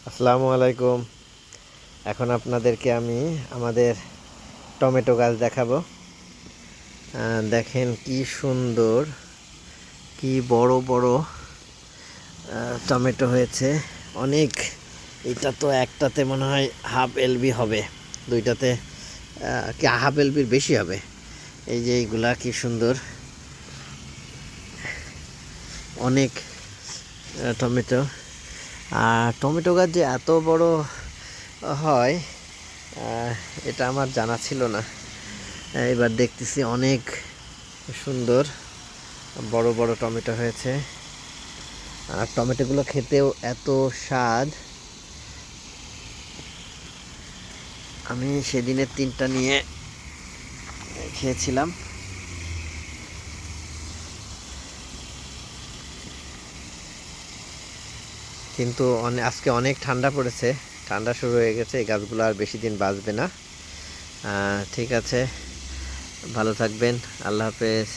আসসালামু আলাইকুম। এখন আপনাদেরকে আমি আমাদের টমেটো গাছ দেখাবো। দেখেন কি সুন্দর, কি বড় বড় টমেটো হয়েছে। অনেক, এটা তো একটাতে মনে হয় হাফ এলবি হবে, দুইটাতে কি হাফ এলবির বেশি হবে। এই যে এইগুলা কি সুন্দর, অনেক টমেটো। আর টমেটো গাছ যে এত বড় হয় এটা আমার জানা ছিল না। এবার দেখতেছি অনেক সুন্দর বড় বড় টমেটো হয়েছে। আর টমেটোগুলো খেতেও এত স্বাদ। আমি সেদিনের 3টা নিয়ে খেয়েছিলাম। কিন্তু আজকে অনেক ঠান্ডা পড়েছে, ঠান্ডা শুরু হয়ে গেছে, এই গাছগুলো আর বেশি দিন বাঁচবে না। ঠিক আছে, ভালো থাকবেন, আল্লাহ হাফেজ।